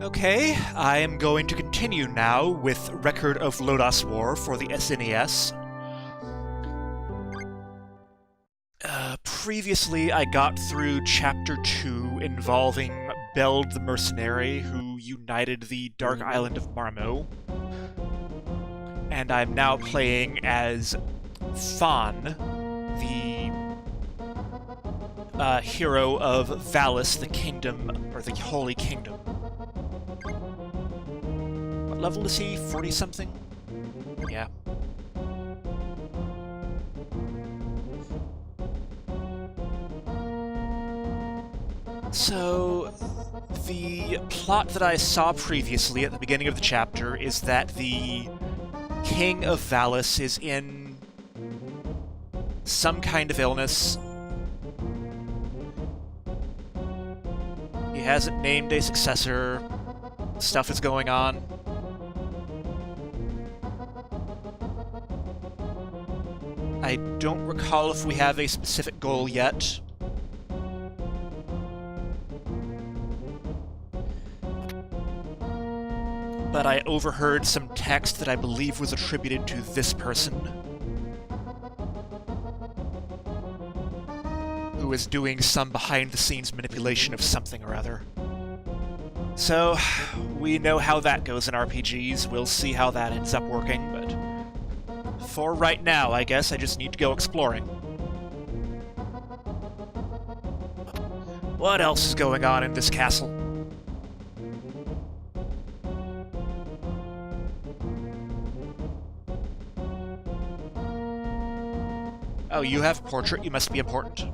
Okay, I am going to continue now with Record of Lodoss War for the SNES. Previously, I got through Chapter 2 involving Beld the Mercenary, who united the Dark Island of Marmo. And I'm now playing as Fan, the hero of Valis, the Kingdom, or the Holy Kingdom. What level is he? 40-something? Yeah. So, the plot that I saw previously at the beginning of the chapter is that the King of Valis is in some kind of illness. He hasn't named a successor. Stuff is going on. I don't recall if we have a specific goal yet. But I overheard some text that I believe was attributed to this person, who is doing some behind-the-scenes manipulation of something or other. So, we know how that goes in RPGs. We'll see how that ends up working, but for right now, I guess I just need to go exploring. What else is going on in this castle? Oh, you have a portrait. You must be important.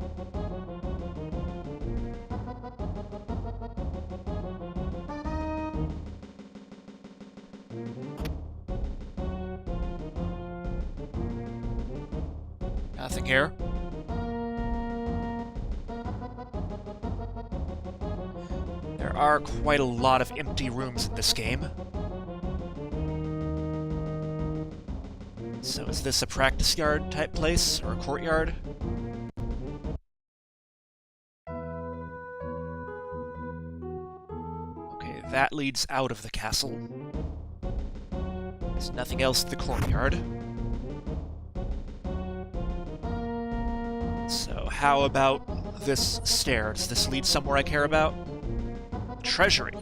Nothing here. There are quite a lot of empty rooms in this game. So is this a practice yard type place, or a courtyard? Okay, that leads out of the castle. There's nothing else in the courtyard. So how about this stair? Does this lead somewhere I care about? Treasury.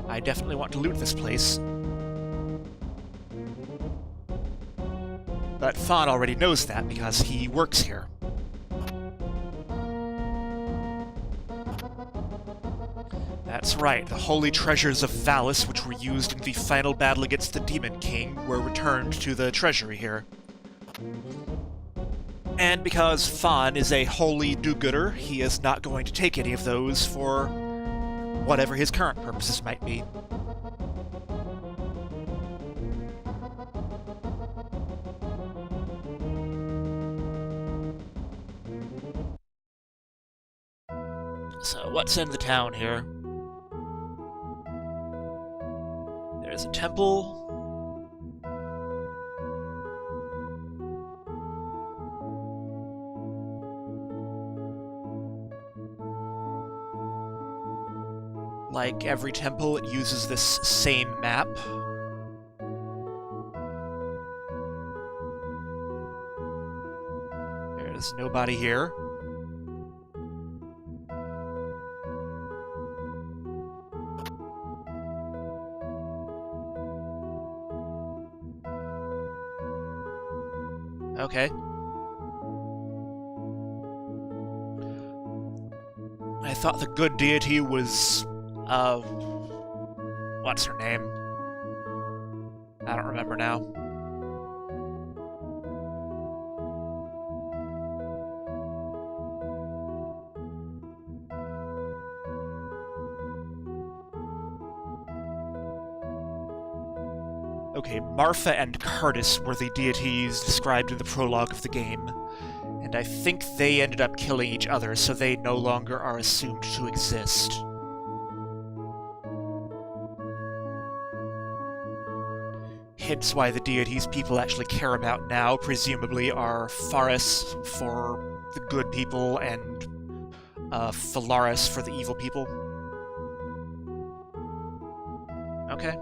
I definitely want to loot this place. But Fan already knows that, because he works here. That's right, the holy treasures of Valis, which were used in the final battle against the Demon King, were returned to the treasury here. And because Fan is a holy do-gooder, he is not going to take any of those for whatever his current purposes might be. So, what's in the town here? There's a temple. Like every temple, it uses this same map. There's nobody here. Okay. I thought the good deity was, what's her name? I don't remember now. Okay, Marfa and Cardis were the deities described in the prologue of the game, and I think they ended up killing each other, so they no longer are assumed to exist. Hence why the deities people actually care about now, presumably, are Faris for the good people and Phalaris for the evil people. Okay.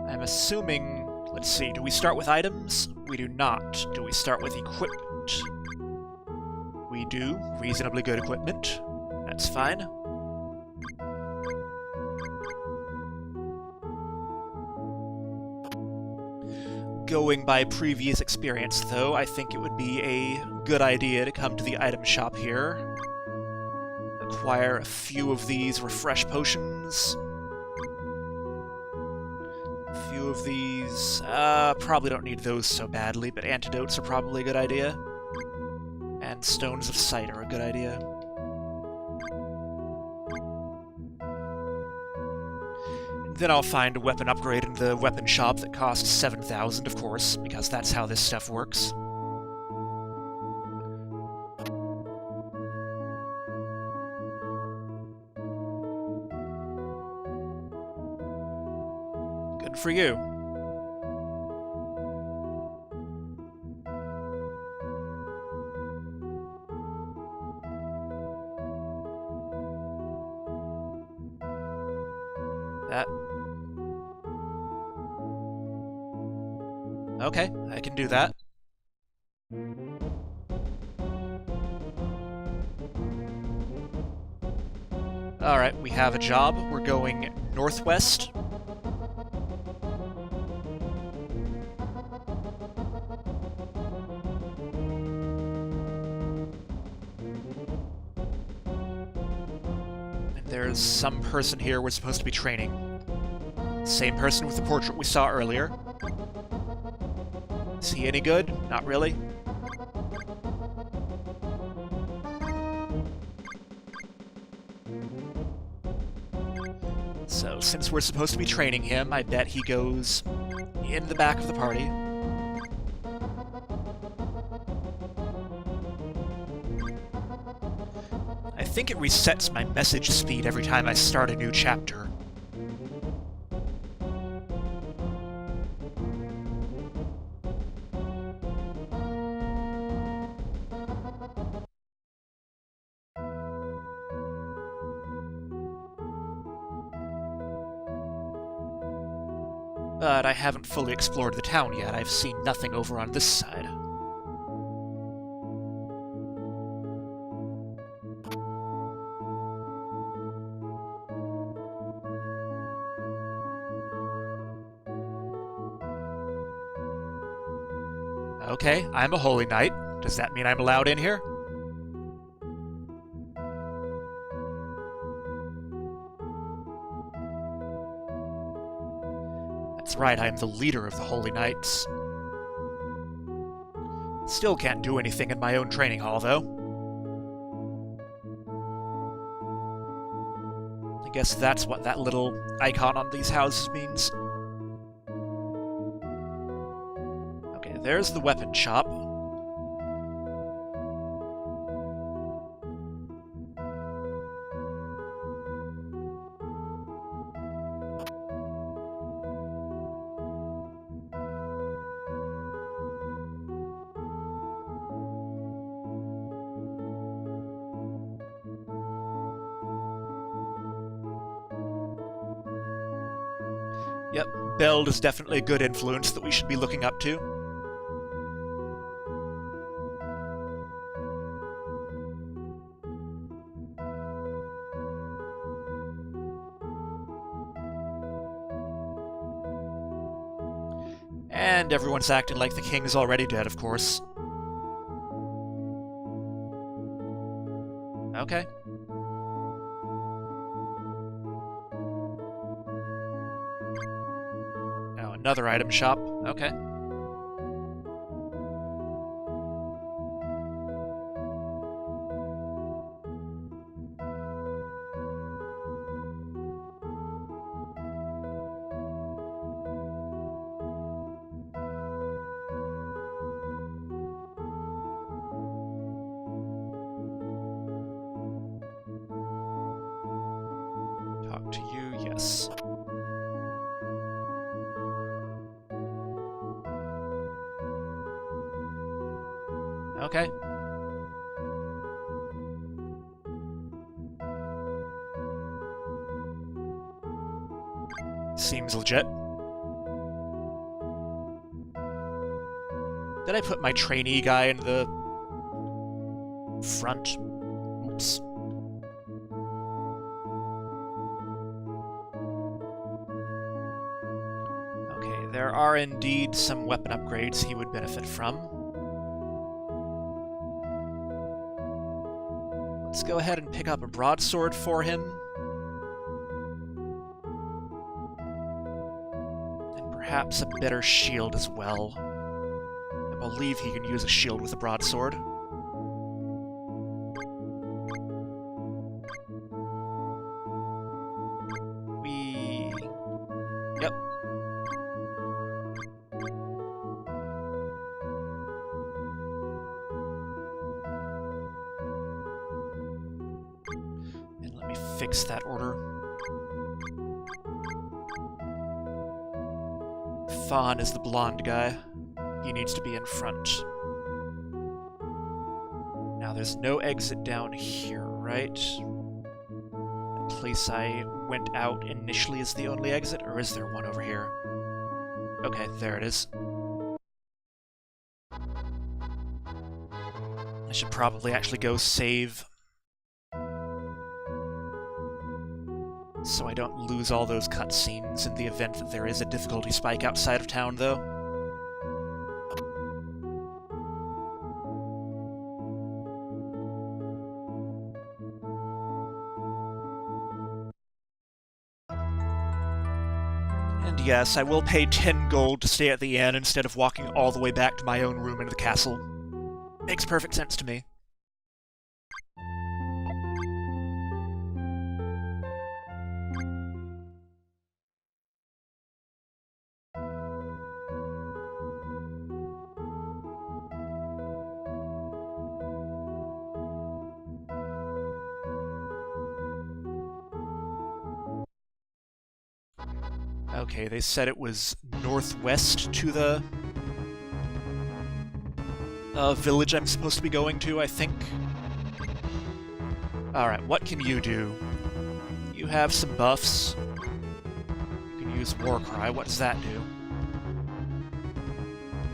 I'm assuming... Let's see, do we start with items? We do not. Do we start with equipment? We do. Reasonably good equipment. That's fine. Going by previous experience, though, I think it would be a good idea to come to the item shop here. Acquire a few of these refresh potions. Few of these... probably don't need those so badly, but antidotes are probably a good idea. And stones of sight are a good idea. Then I'll find a weapon upgrade in the weapon shop that costs 7,000, of course, because that's how this stuff works. Good for you. That... Okay, I can do that. Alright, we have a job. We're going northwest. And there's some person here we're supposed to be training. Same person with the portrait we saw earlier. Is he any good? Not really. So, since we're supposed to be training him, I bet he goes in the back of the party. I think it resets my message speed every time I start a new chapter. But I haven't fully explored the town yet. I've seen nothing over on this side. Okay, I'm a holy knight. Does that mean I'm allowed in here? That's right, I am the leader of the Holy Knights. Still can't do anything in my own training hall, though. I guess that's what that little icon on these houses means. Okay, there's the weapon shop. Yep, Beld is definitely a good influence that we should be looking up to. And everyone's acting like the king's already dead, of course. Okay. Oh, another item shop. Okay. this. Okay. Seems legit. Did I put my trainee guy in the front? Oops. Okay, there are indeed some weapon upgrades he would benefit from. Let's go ahead and pick up a broadsword for him. And perhaps a better shield as well. I believe he can use a shield with a broadsword. Yep. And let me fix that order. Fawn is the blonde guy. He needs to be in front. Now, there's no exit down here, right? The place I went out initially is the only exit, or is there one over here? Okay, there it is. I should probably actually go save, so I don't lose all those cutscenes in the event that there is a difficulty spike outside of town, though. And yes, I will pay 10 gold to stay at the inn instead of walking all the way back to my own room into the castle. Makes perfect sense to me. Okay, they said it was northwest to the village I'm supposed to be going to, I think. Alright, what can you do? You have some buffs. You can use Warcry. What does that do?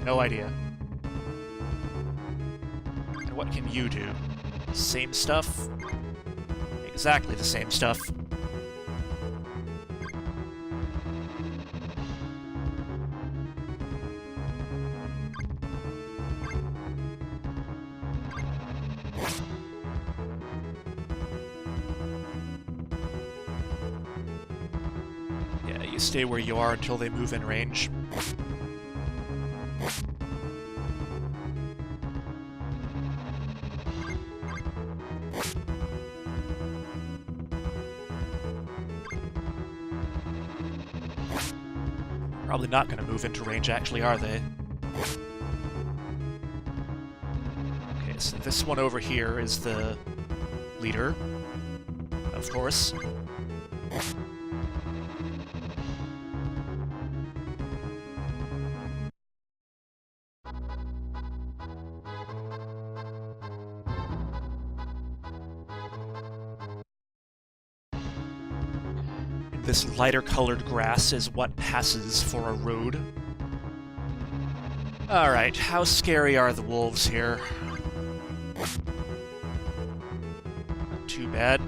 No idea. And what can you do? Same stuff? Exactly the same stuff. Stay where you are until they move in range. Probably not going to move into range, actually, are they? Okay, so this one over here is the leader, of course. This lighter-colored grass is what passes for a road. Alright, how scary are the wolves here? Not too bad.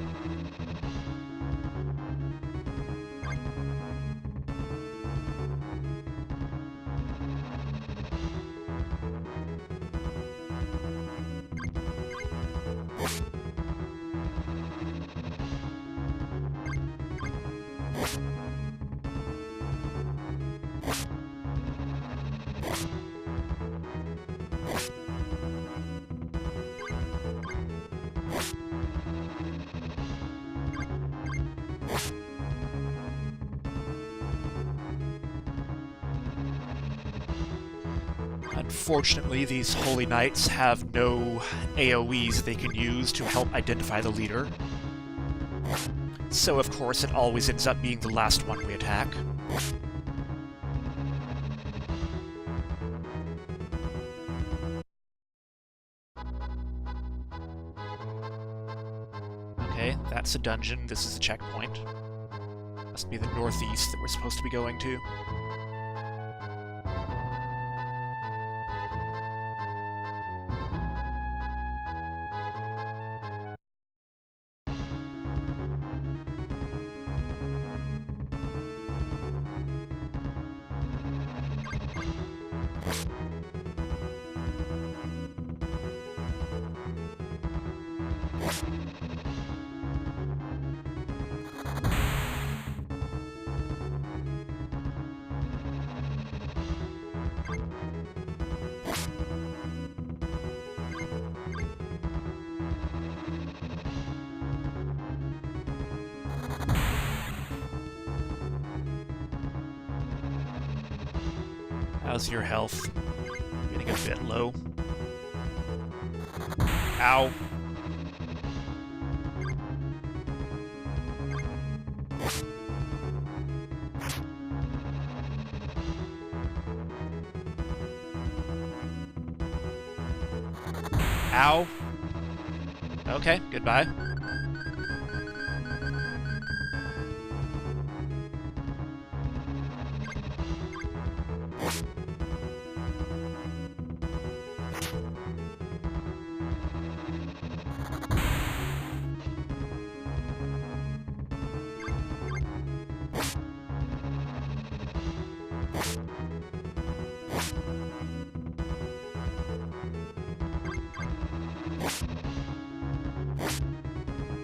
Unfortunately, these Holy Knights have no AoEs they can use to help identify the leader. So of course it always ends up being the last one we attack. Okay, that's a dungeon. This is a checkpoint. Must be the northeast that we're supposed to be going to. How's your health? Getting a bit low. Ow. Ow. Okay, goodbye.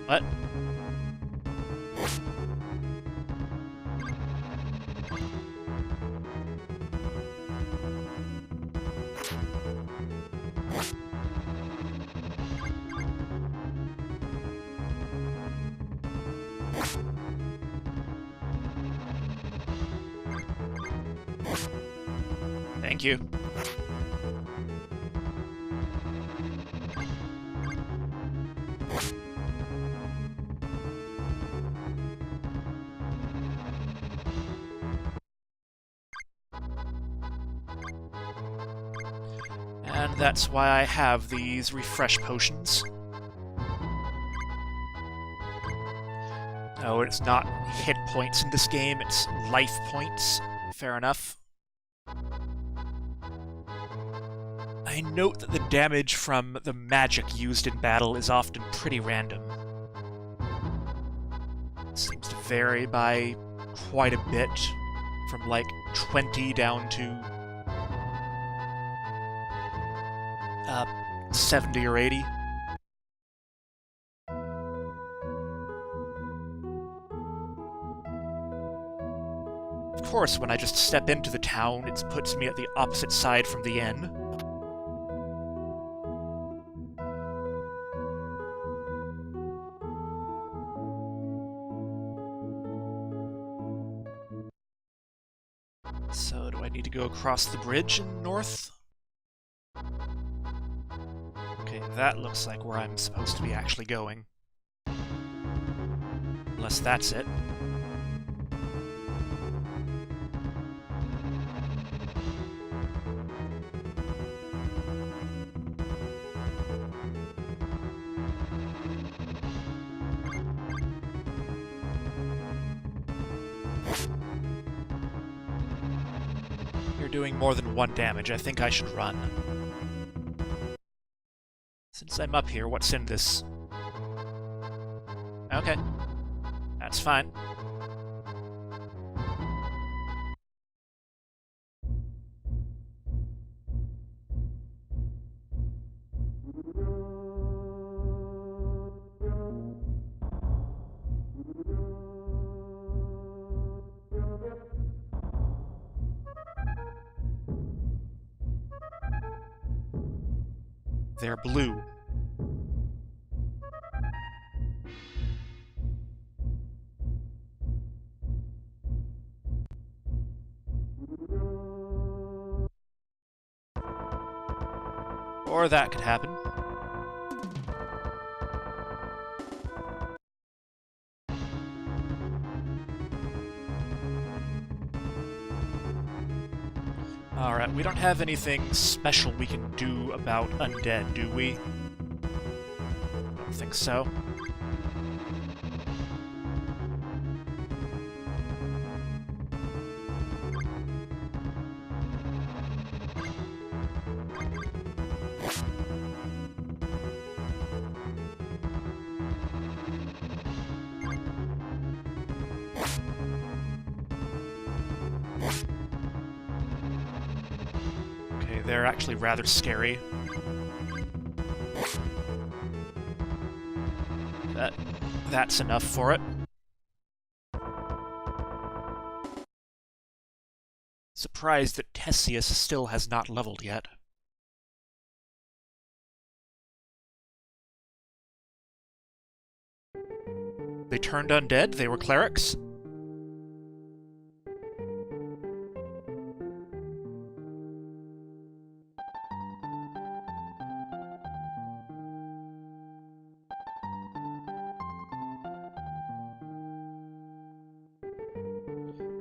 What? Thank you. And that's why I have these refresh potions. Oh, it's not hit points in this game, it's life points. Fair enough. I note that the damage from the magic used in battle is often pretty random. It seems to vary by quite a bit, from like 20 down to 70 or 80. Of course, when I just step into the town, it puts me at the opposite side from the inn. So, do I need to go across the bridge in north? Okay, that looks like where I'm supposed to be actually going. Unless that's it. You're doing more than 1 damage. I think I should run. Since I'm up here, what's in this? Okay. That's fine. They're blue. Or that could happen. we don't have anything special we can do about undead, do we? Don't think so. They're actually rather scary. That's enough for it. Surprised that Tessius still has not leveled yet. They turned undead? They were clerics?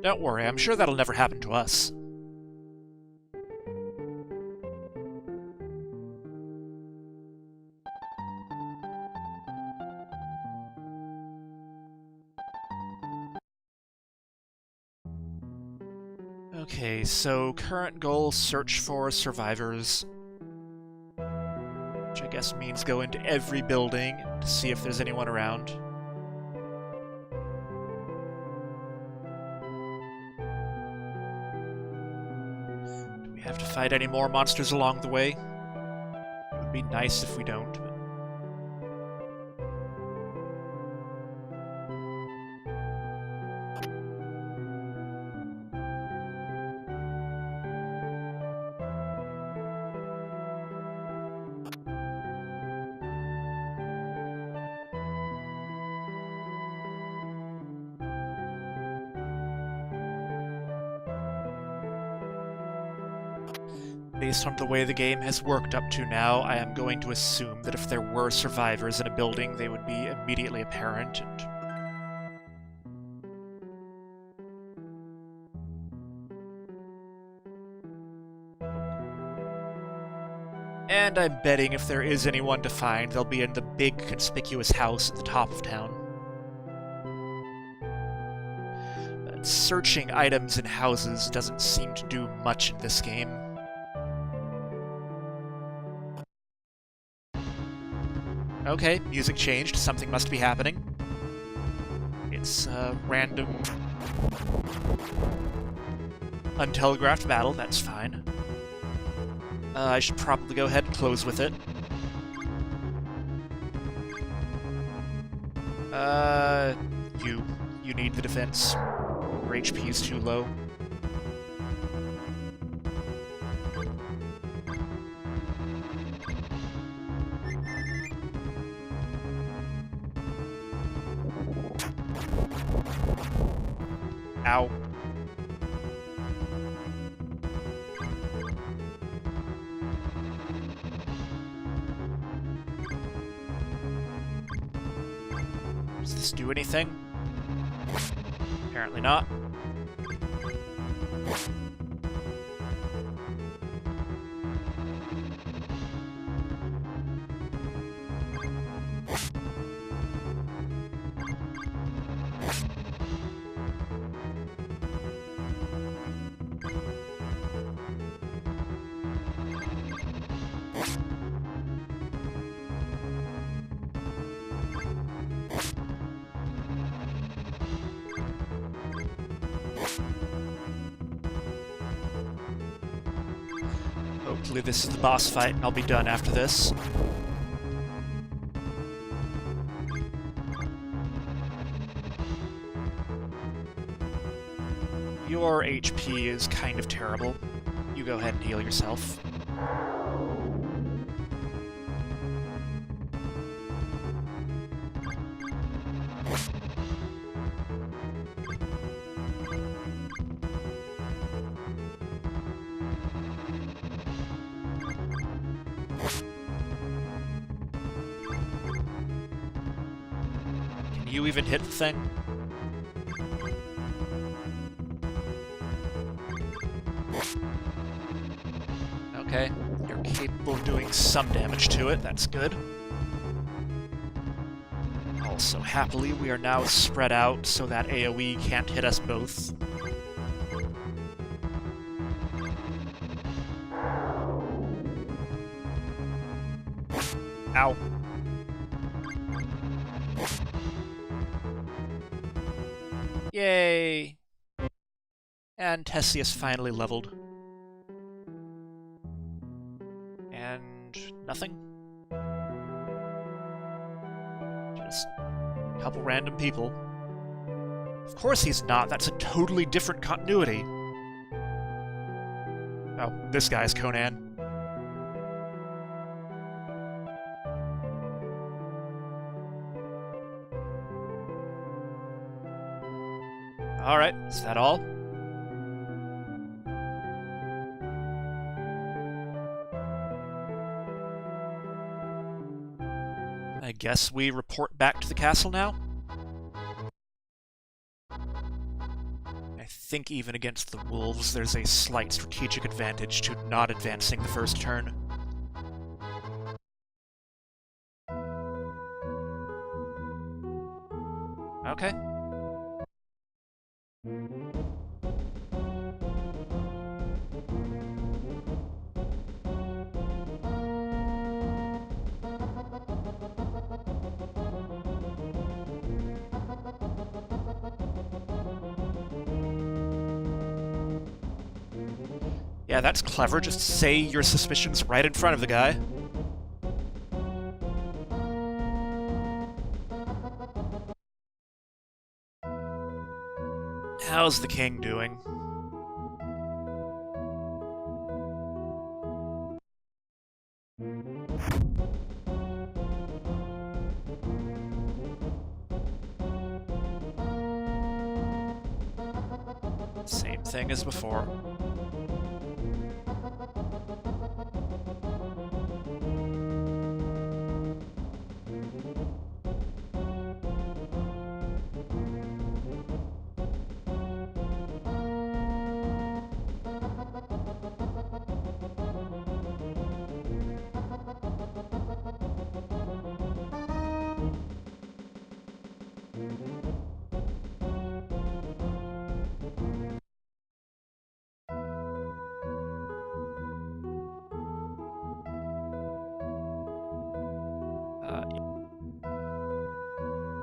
Don't worry, I'm sure that'll never happen to us. Okay, so current goal, search for survivors. Which I guess means go into every building to see if there's anyone around. Have to fight any more monsters along the way? It would be nice if we don't. But... Based on the way the game has worked up to now, I am going to assume that if there were survivors in a building, they would be immediately apparent, and I'm betting if there is anyone to find, they'll be in the big conspicuous house at the top of town. But searching items in houses doesn't seem to do much in this game. Okay, music changed. Something must be happening. It's a random... untelegraphed battle, that's fine. I should probably go ahead and close with it. You need the defense. Your HP is too low. Ow. Does this do anything? Apparently not. Hopefully this is the boss fight and I'll be done after this. Your HP is kind of terrible. You go ahead and heal yourself. Can you even hit the thing? capable of doing some damage to it, that's good. Also, happily, we are now spread out so that AoE can't hit us both. Ow. Yay! And Tessius finally leveled. And nothing? Just a couple random people. Of course he's not, that's a totally different continuity. Oh, this guy's Conan. Alright, is that all? I guess we report back to the castle now? I think even against the wolves, there's a slight strategic advantage to not advancing the first turn. Okay. Yeah, that's clever. Just say your suspicions right in front of the guy. How's the king doing? Same thing as before.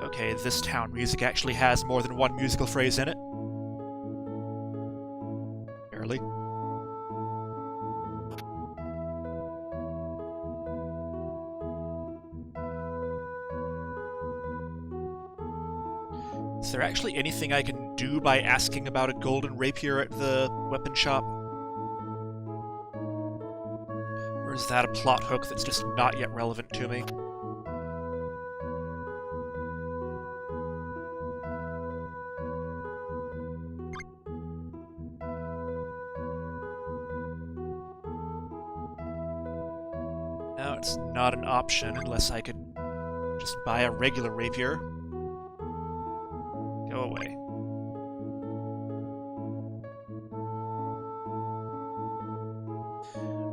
Okay, this town music actually has more than one musical phrase in it. Barely. Is there actually anything I can do by asking about a golden rapier at the weapon shop? Or is that a plot hook that's just not yet relevant to me? No, it's not an option unless I could just buy a regular rapier. Go away.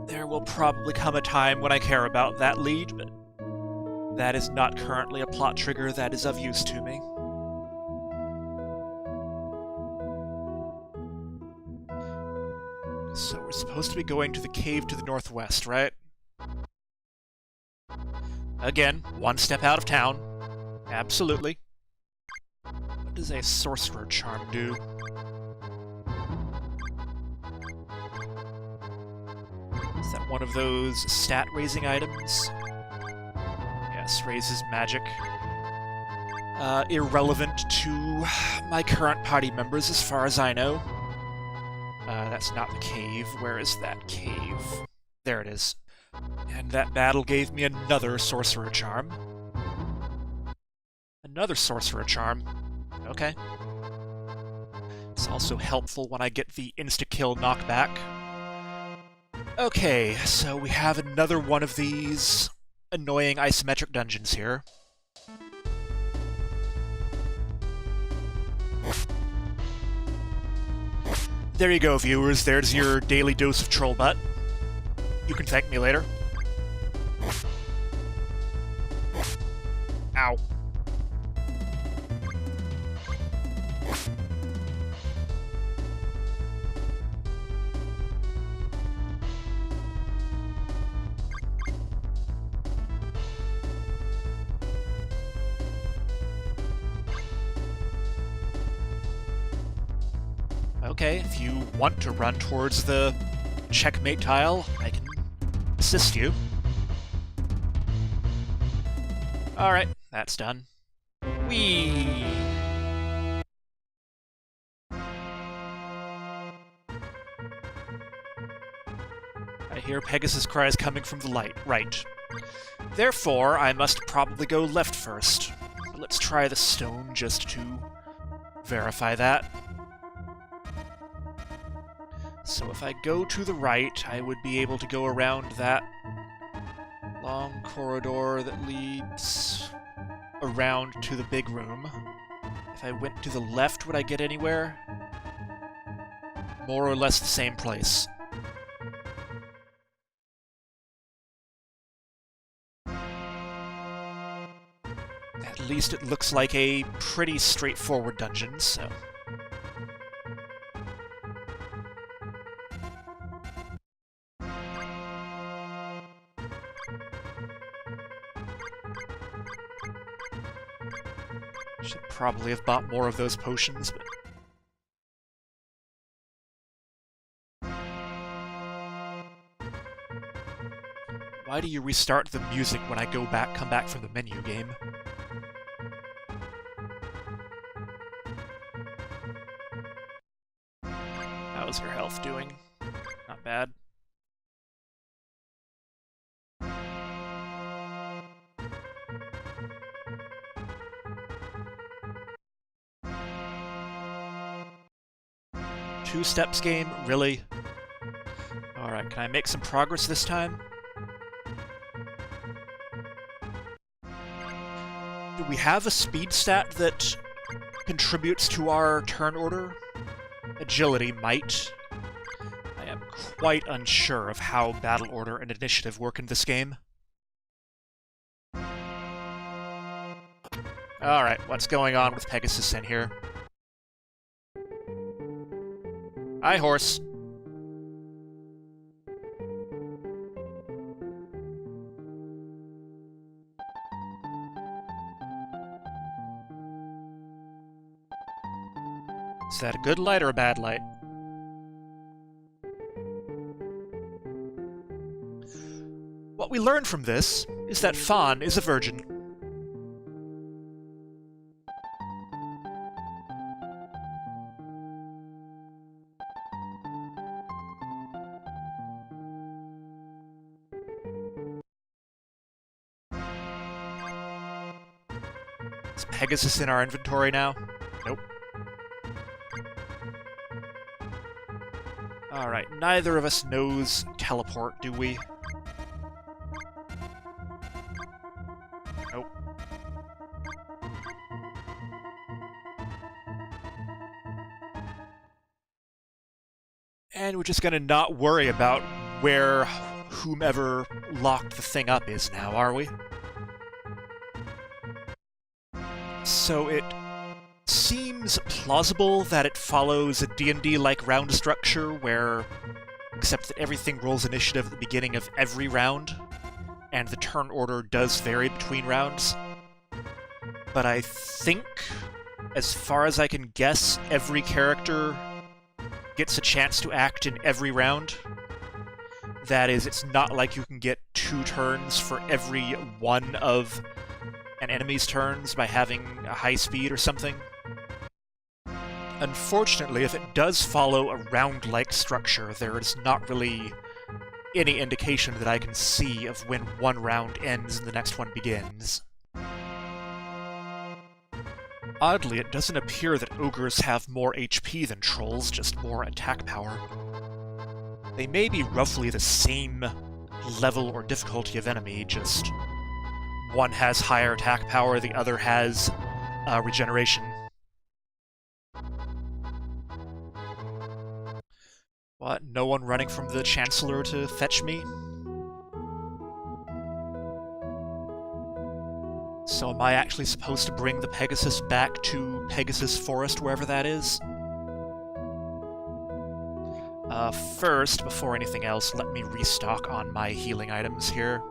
There will probably come a time when I care about that lead, but that is not currently a plot trigger that is of use to me. So we're supposed to be going to the cave to the northwest, right? Again, one step out of town. Absolutely. What does a sorcerer charm do? Is that one of those stat-raising items? Yes, raises magic. Irrelevant to my current party members as far as I know. That's not the cave. Where is that cave? There it is. And that battle gave me another sorcerer charm. Another sorcerer charm. Okay. It's also helpful when I get the insta-kill knockback. Okay, so we have another one of these annoying isometric dungeons here. There you go, viewers. There's your daily dose of troll butt. You can thank me later. Ow. Okay, if you want to run towards the checkmate tile, I can assist you. Alright, that's done. Whee! I hear Pegasus cries coming from the right. Therefore, I must probably go left first. But let's try the stone just to verify that. So if I go to the right, I would be able to go around that long corridor that leads around to the big room. If I went to the left, would I get anywhere? More or less the same place. At least it looks like a pretty straightforward dungeon, so... Should probably have bought more of those potions, but... Why do you restart the music when I come back from the menu game? How's your health doing? Not bad. Two steps game? Really? Alright, can I make some progress this time? Do we have a speed stat that contributes to our turn order? Agility might. I am quite unsure of how battle order and initiative work in this game. Alright, what's going on with Pegasus in here? Hi, horse. Is that a good light or a bad light? What we learn from this is that Fawn is a virgin. Is Pegasus in our inventory now? Nope. Alright, neither of us knows teleport, do we? Nope. And we're just gonna not worry about where whomever locked the thing up is now, are we? So it seems plausible that it follows a D&D-like round structure where, except that everything rolls initiative at the beginning of every round, and the turn order does vary between rounds. But I think, as far as I can guess, every character gets a chance to act in every round. That is, it's not like you can get 2 turns for every one of an enemy's turns by having a high speed or something. Unfortunately, if it does follow a round-like structure, there is not really any indication that I can see of when one round ends and the next one begins. Oddly, it doesn't appear that ogres have more HP than trolls, just more attack power. They may be roughly the same level or difficulty of enemy, just one has higher attack power, the other has regeneration. What? No one running from the Chancellor to fetch me? So am I actually supposed to bring the Pegasus back to Pegasus Forest, wherever that is? First, before anything else, let me restock on my healing items here.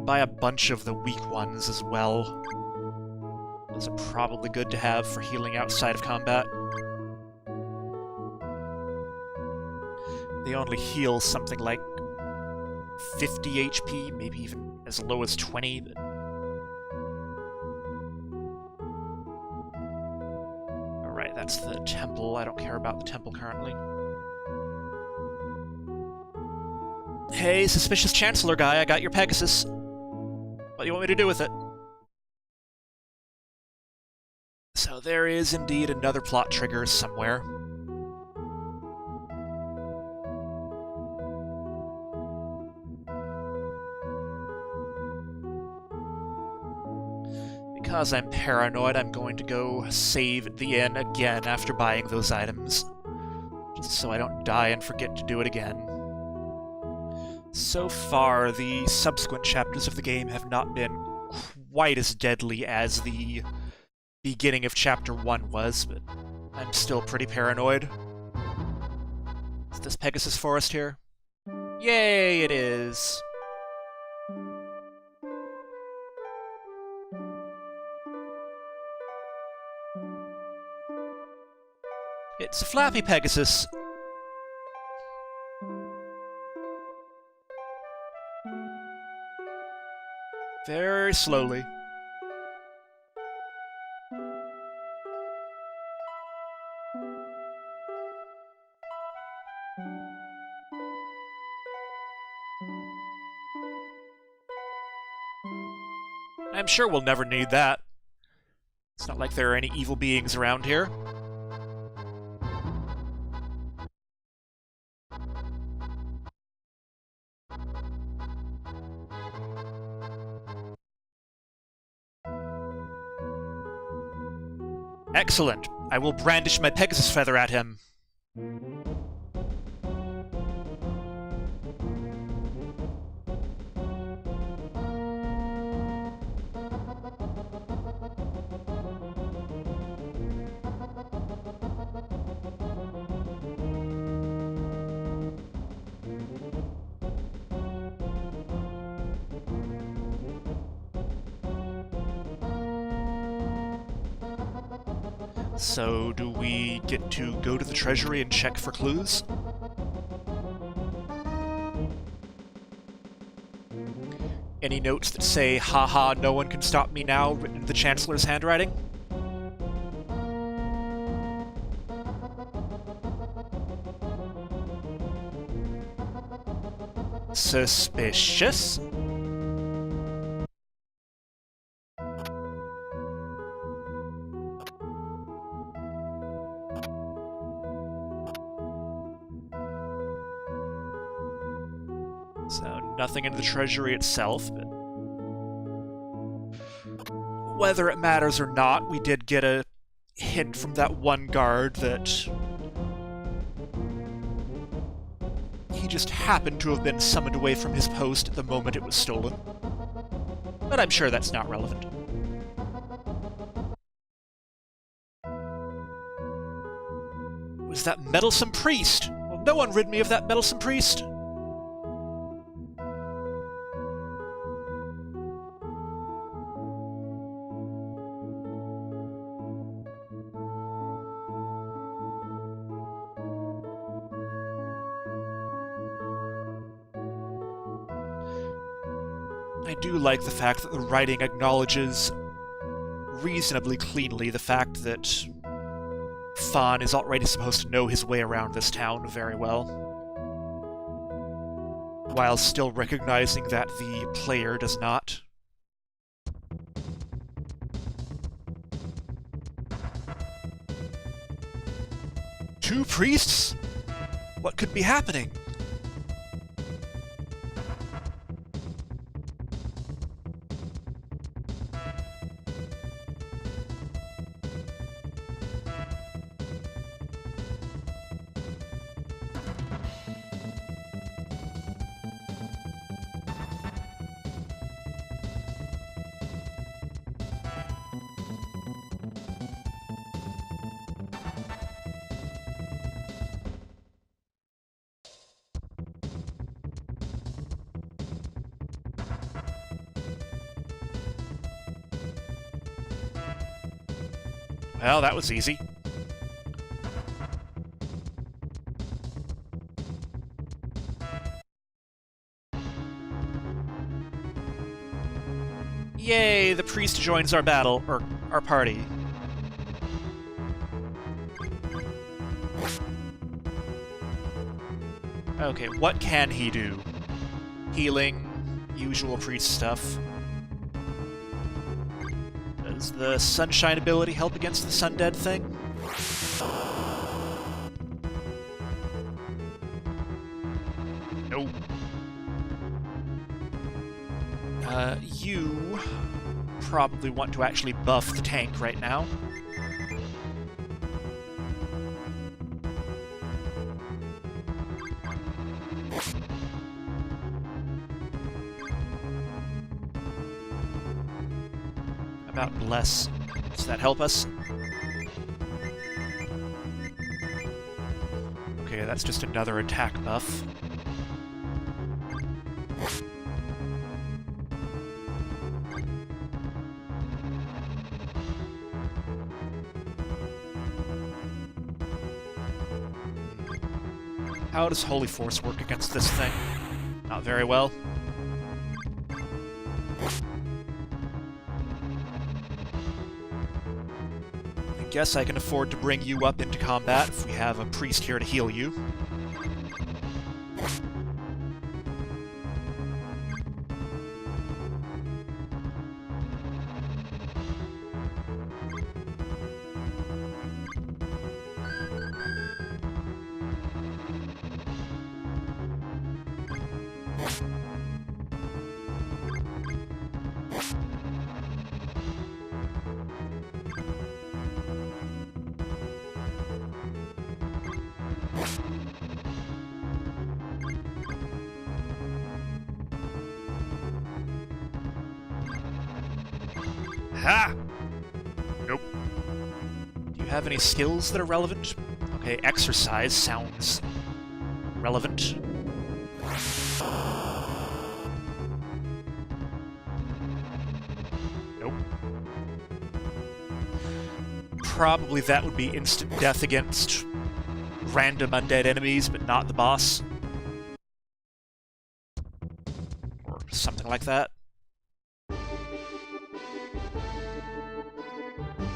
Buy a bunch of the weak ones as well. Those are probably good to have for healing outside of combat. They only heal something like 50 HP, maybe even as low as 20, but... Alright, that's the temple. I don't care about the temple currently. Hey, suspicious Chancellor guy, I got your Pegasus. What do you want me to do with it? So there is indeed another plot trigger somewhere. Because I'm paranoid, I'm going to go save the inn again after buying those items, just so I don't die and forget to do it again. So far, the subsequent chapters of the game have not been quite as deadly as the beginning of Chapter 1 was, but I'm still pretty paranoid. Is this Pegasus Forest here? Yay, it is! It's a flappy Pegasus! Very slowly. I'm sure we'll never need that. It's not like there are any evil beings around here. Excellent. I will brandish my Pegasus feather at him. So, do we get to go to the treasury and check for clues? Any notes that say, haha, no one can stop me now, written in the Chancellor's handwriting? Suspicious? So, nothing in the treasury itself, but whether it matters or not, we did get a hint from that one guard that he just happened to have been summoned away from his post at the moment it was stolen. But I'm sure that's not relevant. Was that meddlesome priest? Well, no one rid me of that meddlesome priest. I do like the fact that the writing acknowledges reasonably cleanly the fact that Fawn is already supposed to know his way around this town very well, while still recognizing that the player does not. Two priests? What could be happening? Well, that was easy. Yay, the priest joins our battle, or our party. Okay, what can he do? Healing, usual priest stuff. Does the sunshine ability help against the sundead thing? Nope. You probably want to actually buff the tank right now. About bless. Does that help us? Okay, that's just another attack buff. How does Holy Force work against this thing? Not very well. I guess I can afford to bring you up into combat if we have a priest here to heal you. Ha! Nope. Do you have any skills that are relevant? Okay, exercise sounds relevant. Nope. Probably that would be instant death against random undead enemies, but not the boss. Or something like that.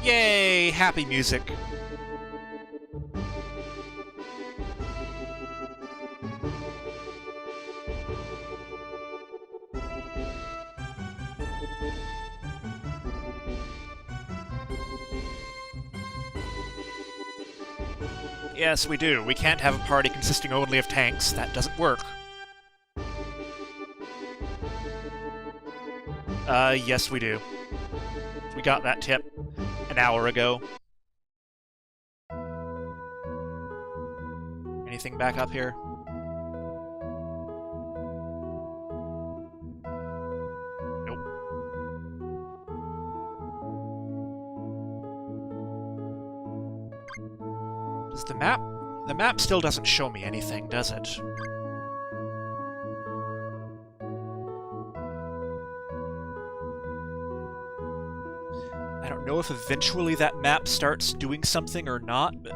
Yay! Happy music. Yes, we do. We can't have a party consisting only of tanks. That doesn't work. Yes we do. We got that tip an hour ago. Anything back up here? Nope. Does the map... The map still doesn't show me anything, does it? I don't know if eventually that map starts doing something or not, but...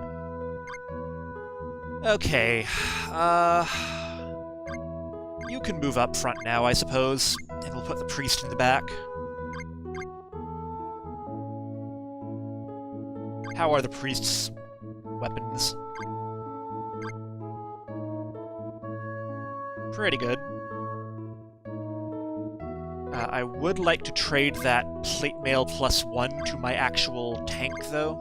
Okay, you can move up front now, I suppose, and we'll put the priest in the back. How are the priest's weapons? Pretty good. I would like to trade that plate mail +1 to my actual tank, though.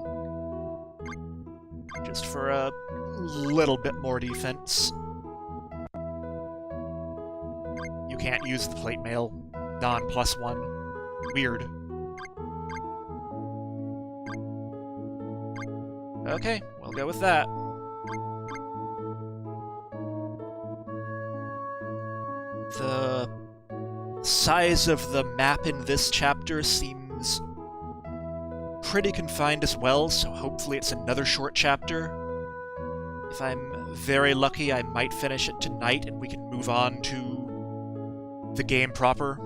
Just for a little bit more defense. You can't use the plate mail non-+1. Weird. Okay, we'll go with that. The size of the map in this chapter seems pretty confined as well, so hopefully it's another short chapter. If I'm very lucky, I might finish it tonight and we can move on to the game proper.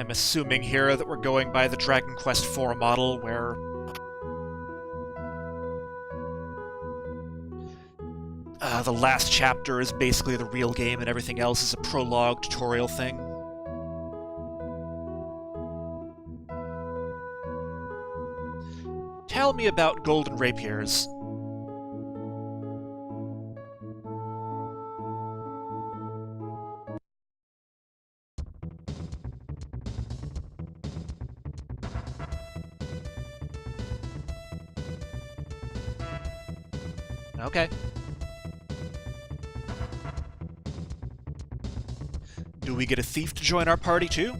I'm assuming here that we're going by the Dragon Quest IV model, where the last chapter is basically the real game and everything else is a prologue tutorial thing. Tell me about golden rapiers. Okay. Do we get a thief to join our party, too?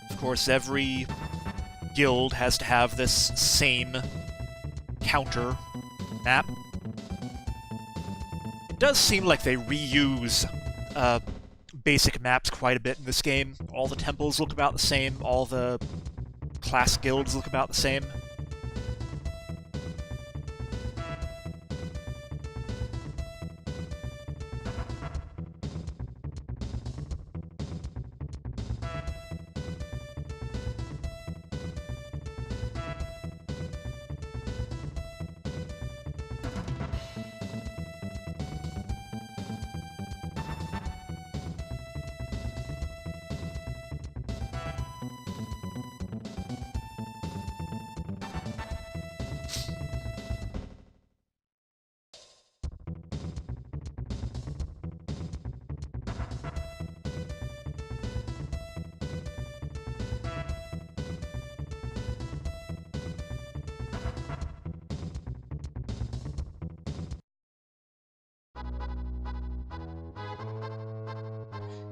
Of course, every guild has to have this same counter map. It does seem like they reuse basic maps quite a bit in this game. All the temples look about the same, all the class guilds look about the same.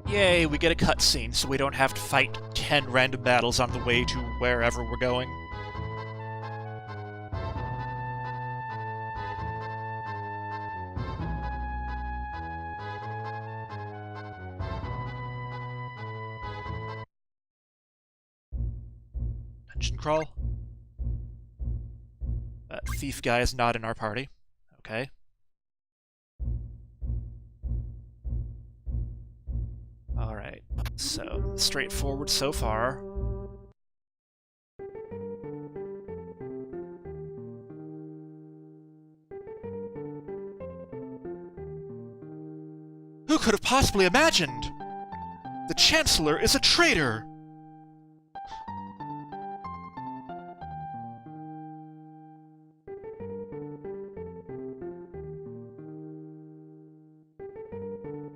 Yay, we get a cutscene, so we don't have to fight 10 random battles on the way to wherever we're going. Dungeon crawl? Thief guy is not in our party. Okay. Alright, so straightforward so far. Who could have possibly imagined? The Chancellor is a traitor!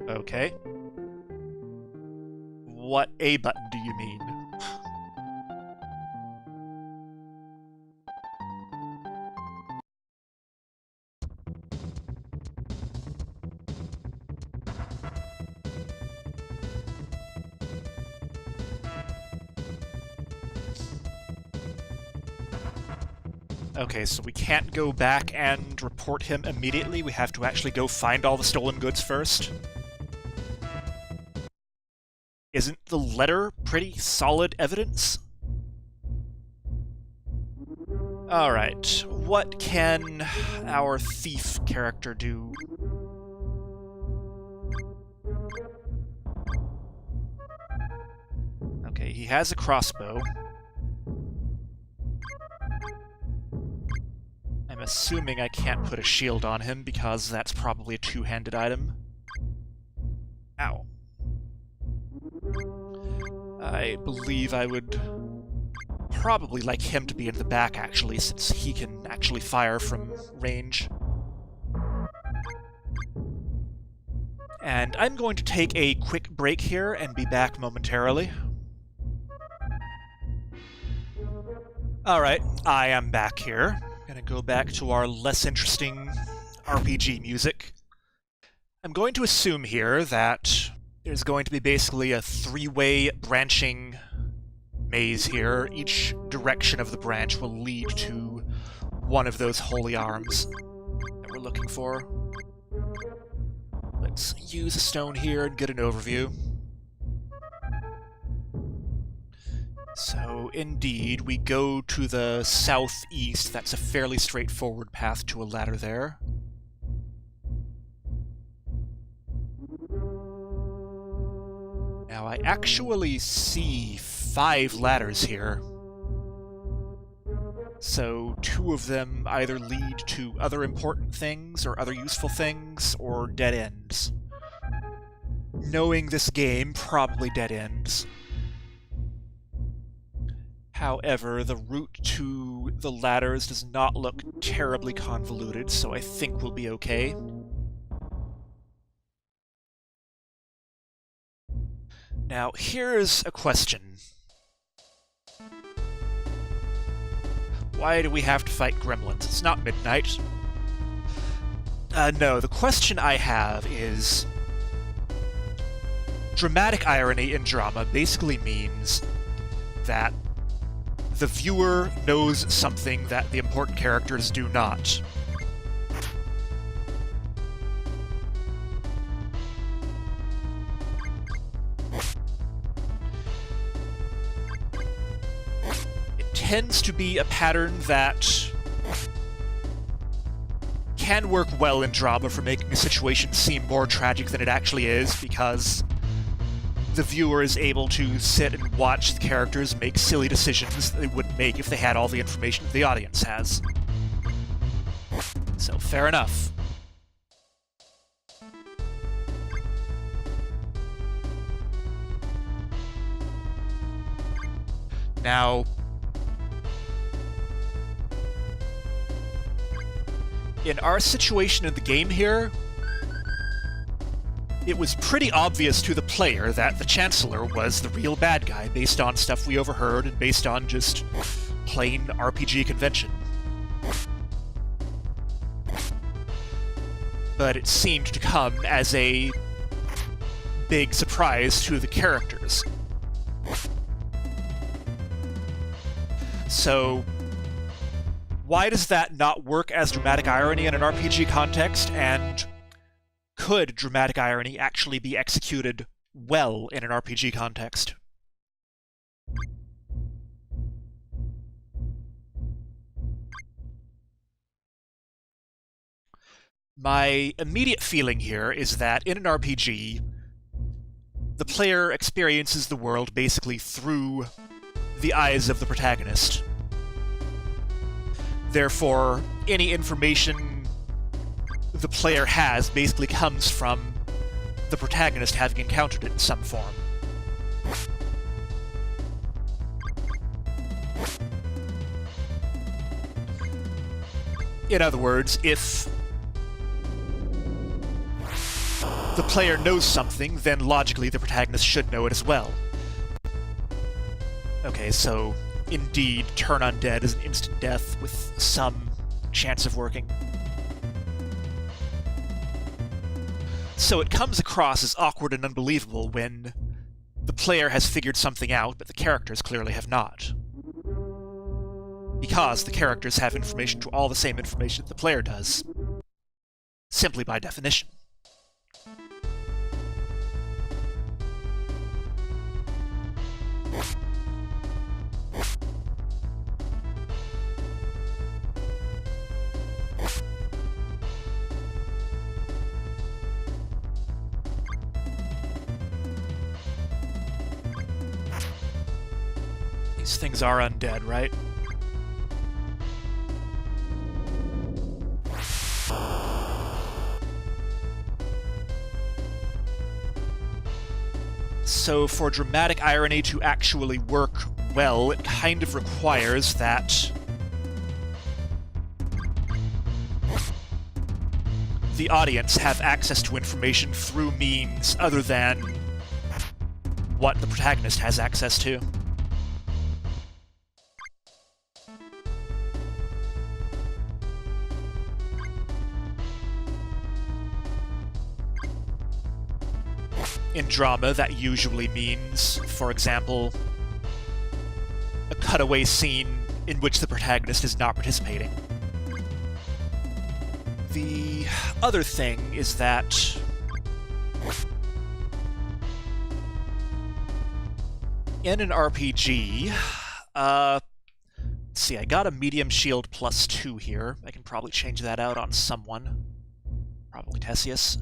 Okay. What A button do you mean? Okay, so we can't go back and report him immediately. We have to actually go find all the stolen goods first. Isn't the letter pretty solid evidence? Alright, what can our thief character do? Okay, he has a crossbow. I'm assuming I can't put a shield on him because that's probably a two-handed item. Ow. I believe I would probably like him to be in the back, actually, since he can actually fire from range. And I'm going to take a quick break here and be back momentarily. Alright, I am back here. Gonna go back to our less interesting RPG music. I'm going to assume here that there's going to be basically a three-way branching maze here. Each direction of the branch will lead to one of those holy arms that we're looking for. Let's use a stone here and get an overview. So, indeed, we go to the southeast. That's a fairly straightforward path to a ladder there. Now, I actually see 5 ladders here. So, 2 of them either lead to other important things, or other useful things, or dead ends. Knowing this game, probably dead ends. However, the route to the ladders does not look terribly convoluted, so I think we'll be okay. Now, here's a question. Why do we have to fight gremlins? It's not midnight. No, the question I have is... dramatic irony in drama basically means that the viewer knows something that the important characters do not. Tends to be a pattern that can work well in drama for making a situation seem more tragic than it actually is, because the viewer is able to sit and watch the characters make silly decisions that they wouldn't make if they had all the information the audience has. So, fair enough. Now, in our situation in the game here, it was pretty obvious to the player that the Chancellor was the real bad guy, based on stuff we overheard and based on just plain RPG convention. But it seemed to come as a big surprise to the characters. So, why does that not work as dramatic irony in an RPG context, and could dramatic irony actually be executed well in an RPG context? My immediate feeling here is that in an RPG, the player experiences the world basically through the eyes of the protagonist. Therefore, any information the player has basically comes from the protagonist having encountered it in some form. In other words, if the player knows something, then logically the protagonist should know it as well. Okay, so indeed, turn undead is an instant death with some chance of working. So it comes across as awkward and unbelievable when the player has figured something out, but the characters clearly have not. Because the characters have information to all the same information that the player does, simply by definition. These things are undead, right? So for dramatic irony to actually work well, it kind of requires that the audience have access to information through means other than what the protagonist has access to. In drama, that usually means, for example, a cutaway scene in which the protagonist is not participating. The other thing is that in an RPG, let's see, I got a medium shield +2 here. I can probably change that out on someone. Probably Tessius.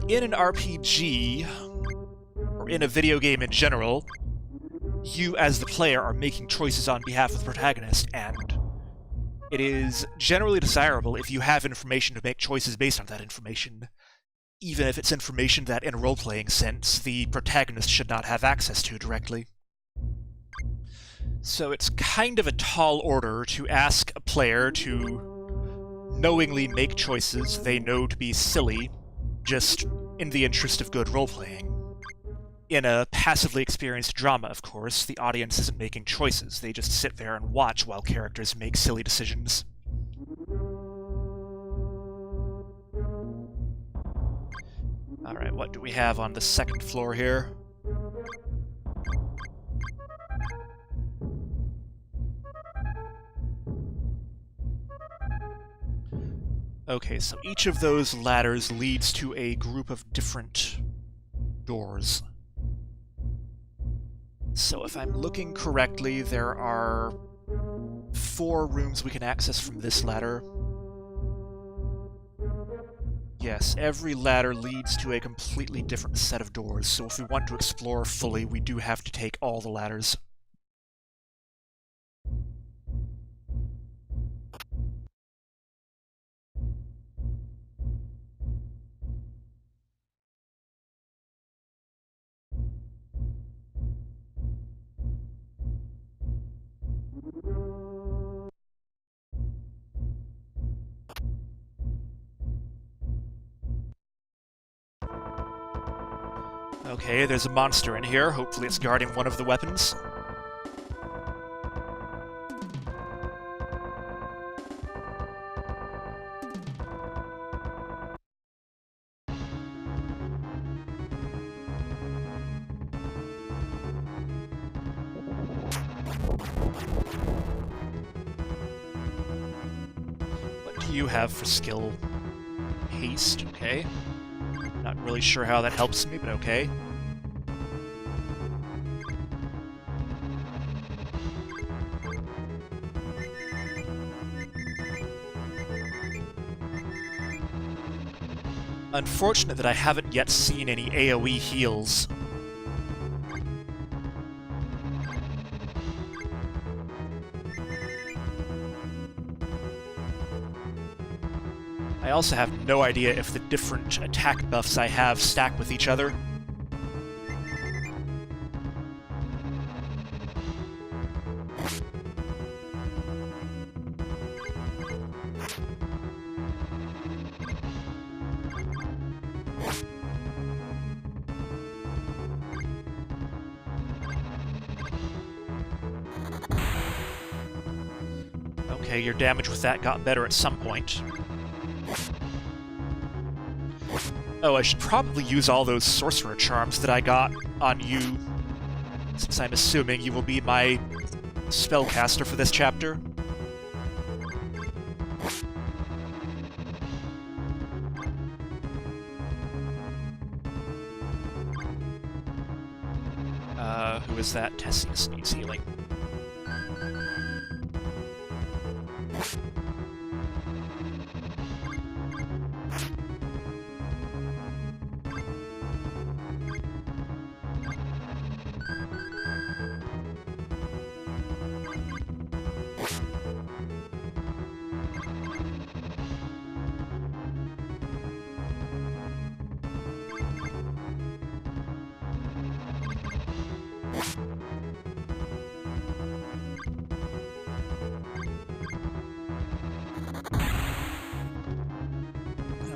In an RPG, or in a video game in general, you as the player are making choices on behalf of the protagonist, and it is generally desirable if you have information to make choices based on that information, even if it's information that, in a role-playing sense, the protagonist should not have access to directly. So it's kind of a tall order to ask a player to knowingly make choices they know to be silly, just in the interest of good role-playing. In a passively experienced drama, of course, the audience isn't making choices. They just sit there and watch while characters make silly decisions. Alright, what do we have on the second floor here? Okay, so each of those ladders leads to a group of different doors. So if I'm looking correctly, there are 4 rooms we can access from this ladder. Yes, every ladder leads to a completely different set of doors, so if we want to explore fully, we do have to take all the ladders. Okay, there's a monster in here. Hopefully it's guarding one of the weapons. What do you have for skill? Haste, okay. Not really sure how that helps me, but okay. Unfortunate that I haven't yet seen any AoE heals. I also have no idea if the different attack buffs I have stack with each other. Okay, your damage with that got better at some point. Oh, I should probably use all those sorcerer charms that I got on you, since I'm assuming you will be my spellcaster for this chapter. Who is that? Tessius needs healing.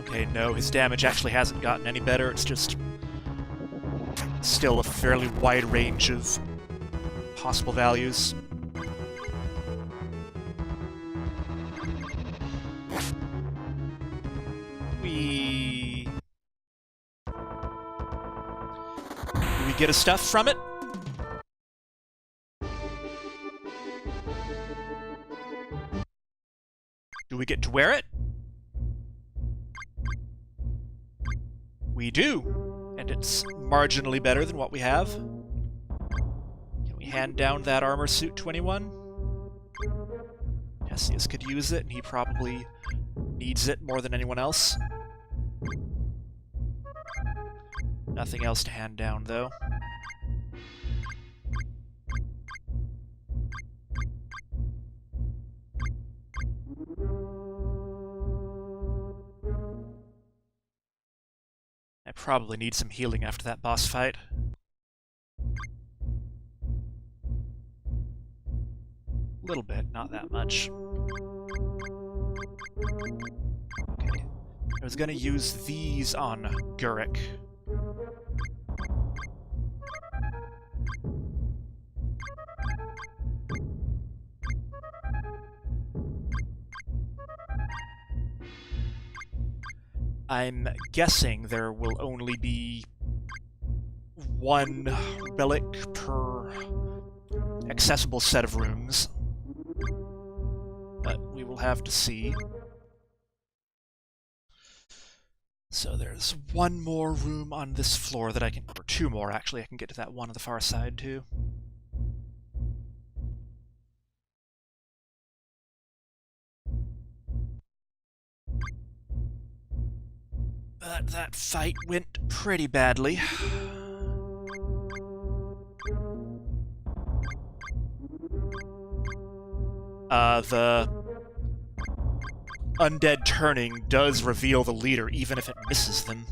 Okay, no, his damage actually hasn't gotten any better, it's just still a fairly wide range of possible values. Do we get a stuff from it? Do we get to wear it? We do, and it's marginally better than what we have. hand down that armor suit 21. Theseus could use it, and he probably needs it more than anyone else. Nothing else to hand down, though. I probably need some healing after that boss fight. A little bit, not that much. Okay. I was gonna use these on Gurik. I'm guessing there will only be one relic per accessible set of rooms, but we will have to see. So there's one more room on this floor that I can, or two more actually, I can get to that one on the far side too. But that fight went pretty badly. The undead turning does reveal the leader, even if it misses them.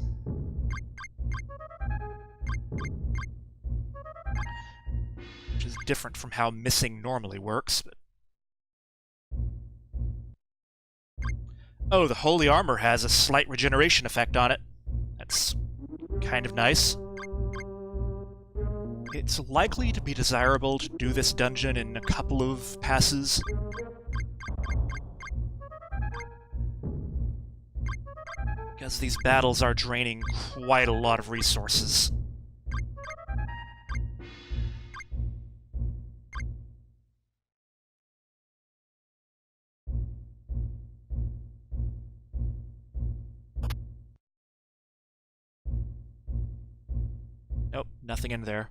Which is different from how missing normally works, but... Oh, the holy armor has a slight regeneration effect on it. That's kind of nice. It's likely to be desirable to do this dungeon in a couple of passes. Because these battles are draining quite a lot of resources. Nope, nothing in there.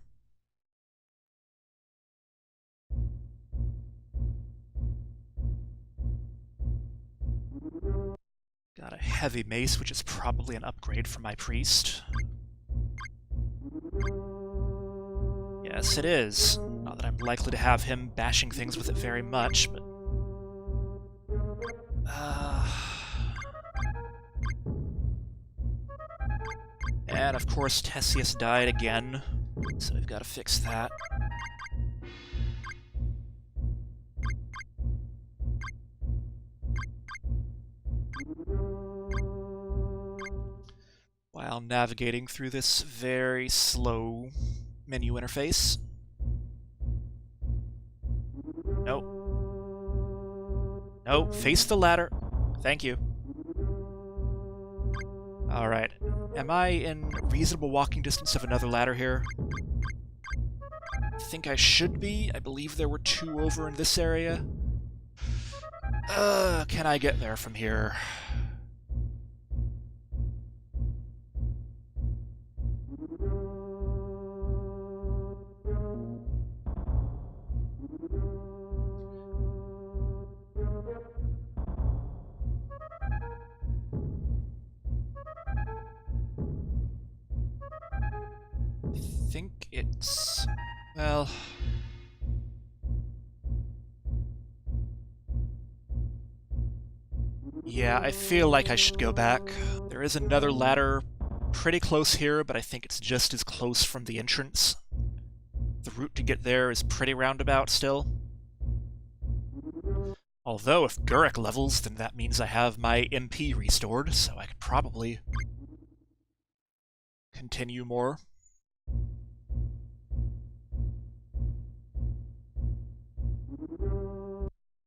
Got a heavy mace, which is probably an upgrade for my priest. Yes, it is. Not that I'm likely to have him bashing things with it very much, but... And of course Theseus died again, so we've got to fix that. While navigating through this very slow menu interface. Nope. Nope, face the ladder. Thank you. Alright. Am I in reasonable walking distance of another ladder here? I think I should be. I believe there were two over in this area. Can I get there from here? I think it's... well... yeah, I feel like I should go back. There is another ladder pretty close here, but I think it's just as close from the entrance. The route to get there is pretty roundabout still. Although, if Gurik levels, then that means I have my MP restored, so I could probably continue more.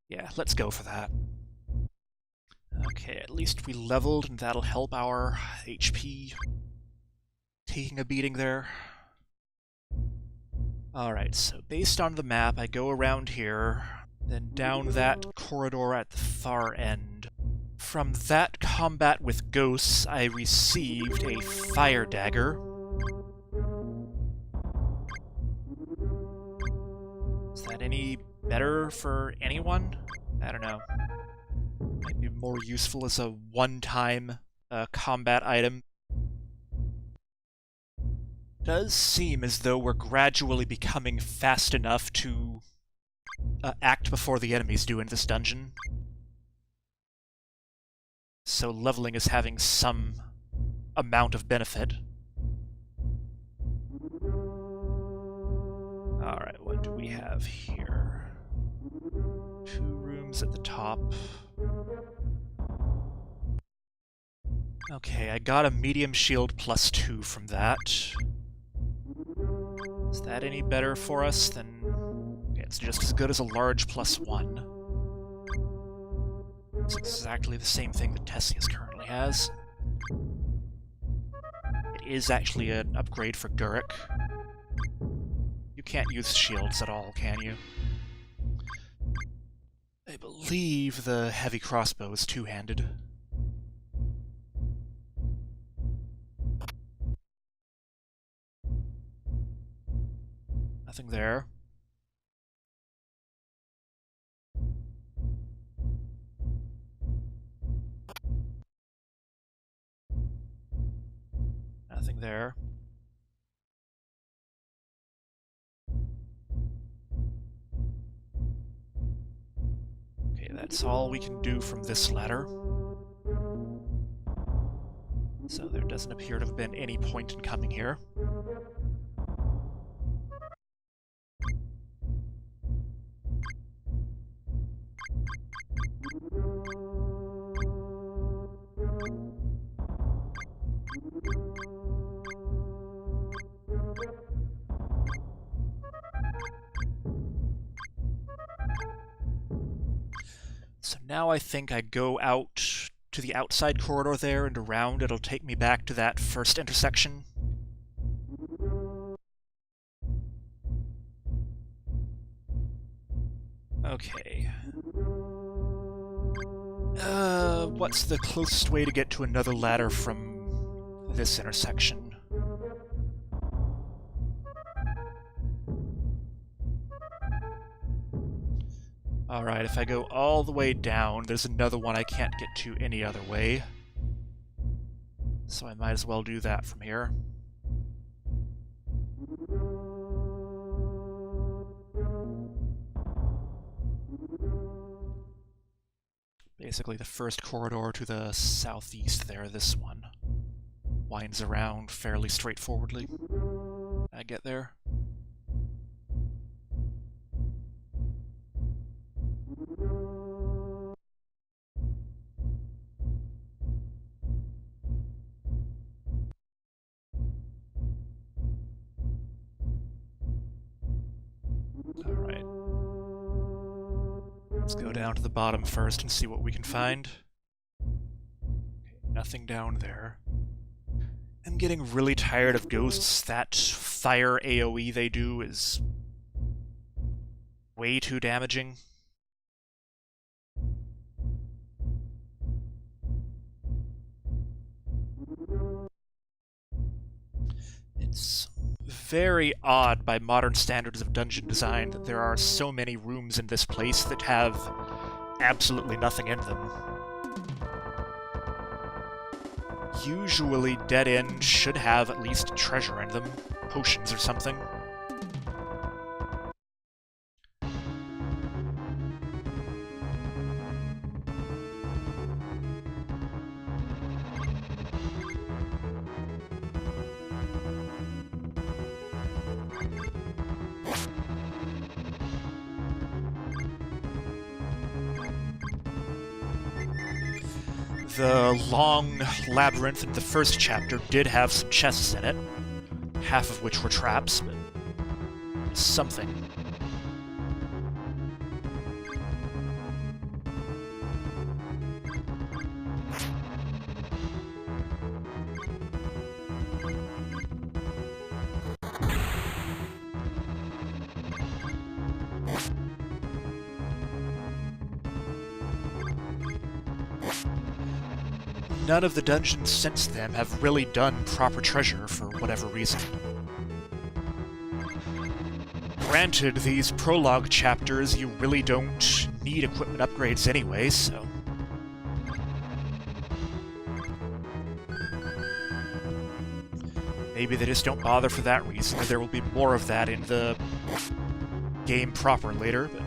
Yeah, let's go for that. Okay, at least we leveled, and that'll help our HP taking a beating there. Alright, so based on the map, I go around here, then down that corridor at the far end. From that combat with ghosts, I received a fire dagger. that any better for anyone? I don't know. Might be more useful as a one-time combat item. Does seem as though we're gradually becoming fast enough to act before the enemies do in this dungeon. So leveling is having some amount of benefit. Alright, what do we have here? 2 rooms at the top. Okay, I got a medium shield +2 from that. Is that any better for us than... Okay, it's just as good as a large +1. It's exactly the same thing that Tessius currently has. It is actually an upgrade for Guruk. You can't use shields at all, can you? I believe the heavy crossbow is two-handed. Nothing there. Nothing there. Okay, that's all we can do from this ladder. So there doesn't appear to have been any point in coming here. So now I think I go out to the outside corridor there and around. It'll take me back to that first intersection. Okay. What's the closest way to get to another ladder from this intersection? Alright, if I go all the way down, there's another one I can't get to any other way. So I might as well do that from here. Basically the first corridor to the southeast there, this one. Winds around fairly straightforwardly. I get there. Alright. Let's go down to the bottom first and see what we can find. Okay, nothing down there. I'm getting really tired of ghosts. That fire AoE they do is way too damaging. It's very odd by modern standards of dungeon design that there are so many rooms in this place that have absolutely nothing in them. Usually dead ends should have at least treasure in them, potions or something. The long labyrinth in the first chapter did have some chests in it, half of which were traps, but something. None of the dungeons since then have really done proper treasure for whatever reason. Granted, these prologue chapters, you really don't need equipment upgrades anyway, so... maybe they just don't bother for that reason, or there will be more of that in the game proper later, but...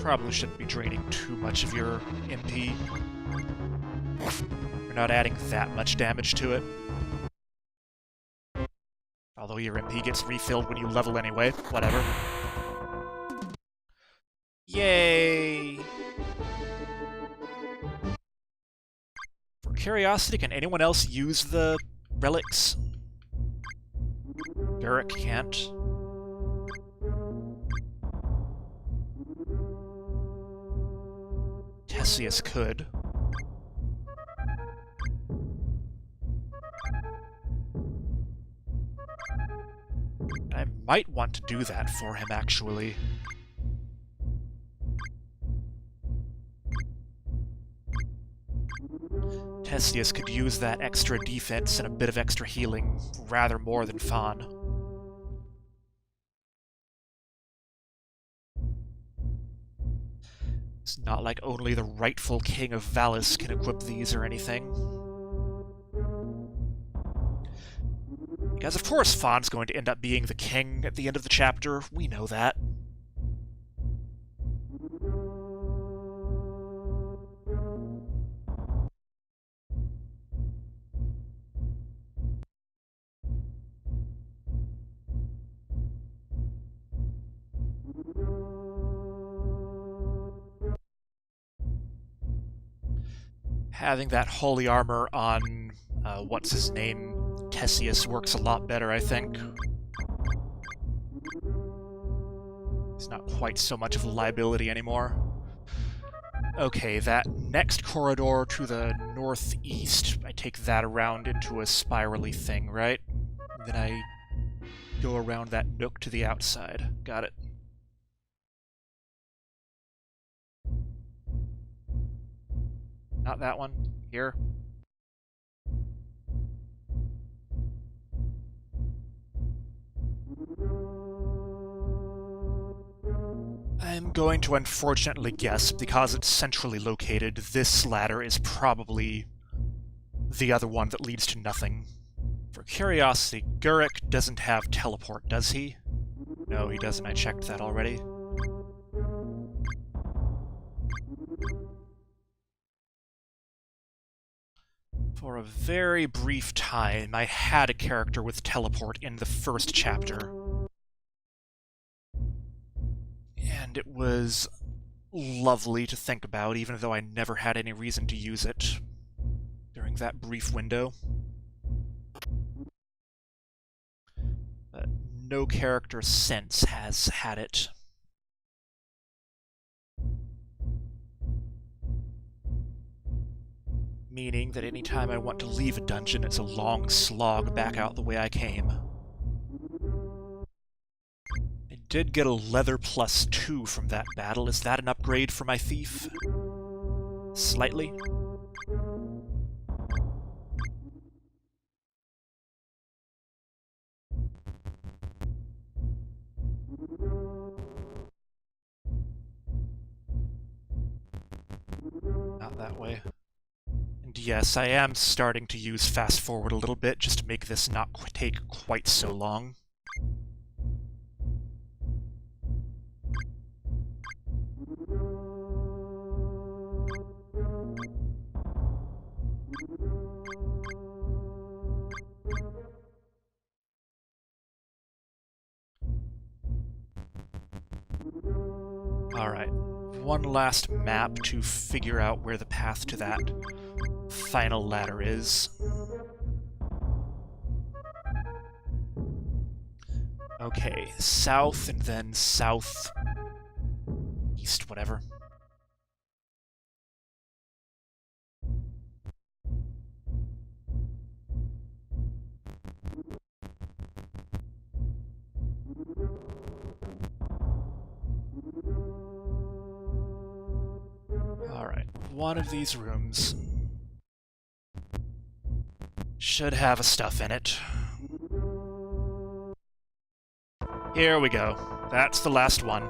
probably shouldn't be draining too much of your MP. You're not adding that much damage to it. Although your MP gets refilled when you level anyway. Whatever. Yay! For curiosity, can anyone else use the relics? Derek can't. Theseus could. I might want to do that for him, actually. Theseus could use that extra defense and a bit of extra healing rather more than Fawn. It's not like only the rightful king of Valis can equip these or anything. Because of course Fawn's going to end up being the king at the end of the chapter, we know that. Having that holy armor on, what's-his-name, Theseus works a lot better, I think. It's not quite so much of a liability anymore. Okay, that next corridor to the northeast, I take that around into a spirally thing, right? Then I go around that nook to the outside. Got it. Not that one. Here. I'm going to unfortunately guess, because it's centrally located, this ladder is probably the other one that leads to nothing. For curiosity, Gurik doesn't have teleport, does he? No, he doesn't. I checked that already. For a very brief time, I had a character with teleport in the first chapter. And it was lovely to think about, even though I never had any reason to use it during that brief window. But no character since has had it. Meaning that any time I want to leave a dungeon, it's a long slog back out the way I came. I did get a leather +2 from that battle. Is that an upgrade for my thief? Slightly? Not that way. And yes, I am starting to use fast forward a little bit just to make this not take quite so long. Alright, one last map to figure out where the path to that final ladder is. Okay, south and then south, east, whatever. one of these rooms should have a stuff in it. Here we go. That's the last one.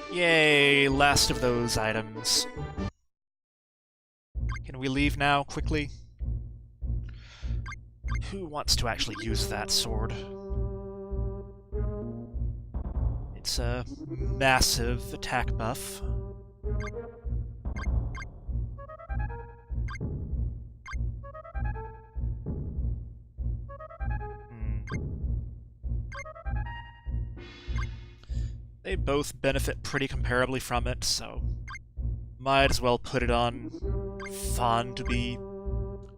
Yay, last of those items. Can we leave now, quickly? Who wants to actually use that sword? It's a massive attack buff. They both benefit pretty comparably from it, so might as well put it on Fawn to be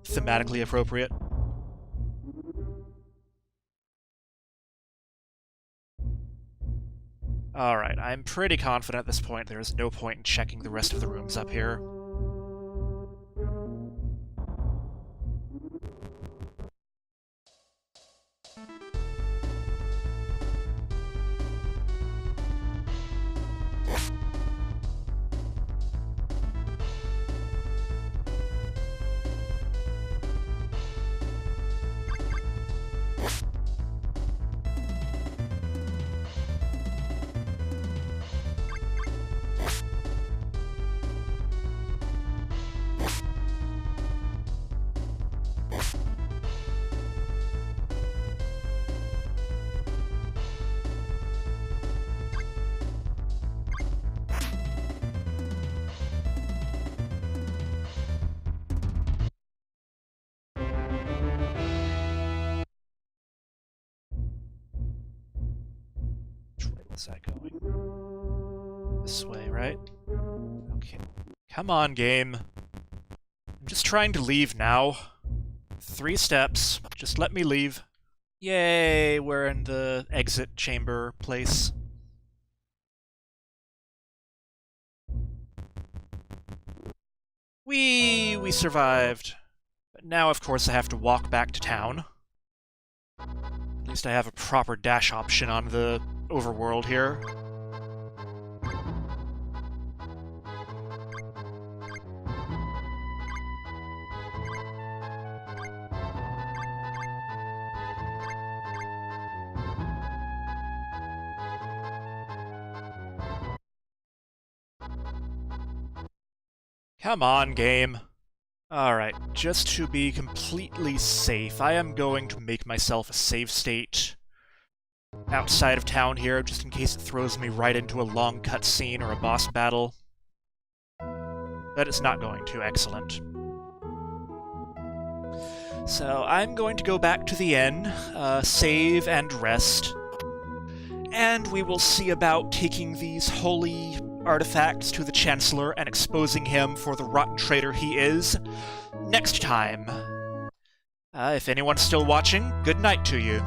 thematically appropriate. Alright, I'm pretty confident at this point there is no point in checking the rest of the rooms up here. Where's that going? This way, right? Okay. Come on, game. I'm just trying to leave now. 3 steps. Just let me leave. Yay, we're in the exit chamber place. We survived. But now, of course, I have to walk back to town. At least I have a proper dash option on the overworld here. Come on, game. Alright, just to be completely safe, I am going to make myself a save state outside of town here, just in case it throws me right into a long cutscene or a boss battle. But it's not going to. Excellent. So I'm going to go back to the inn, save and rest, and we will see about taking these holy artifacts to the Chancellor and exposing him for the rotten traitor he is next time. If anyone's still watching, good night to you.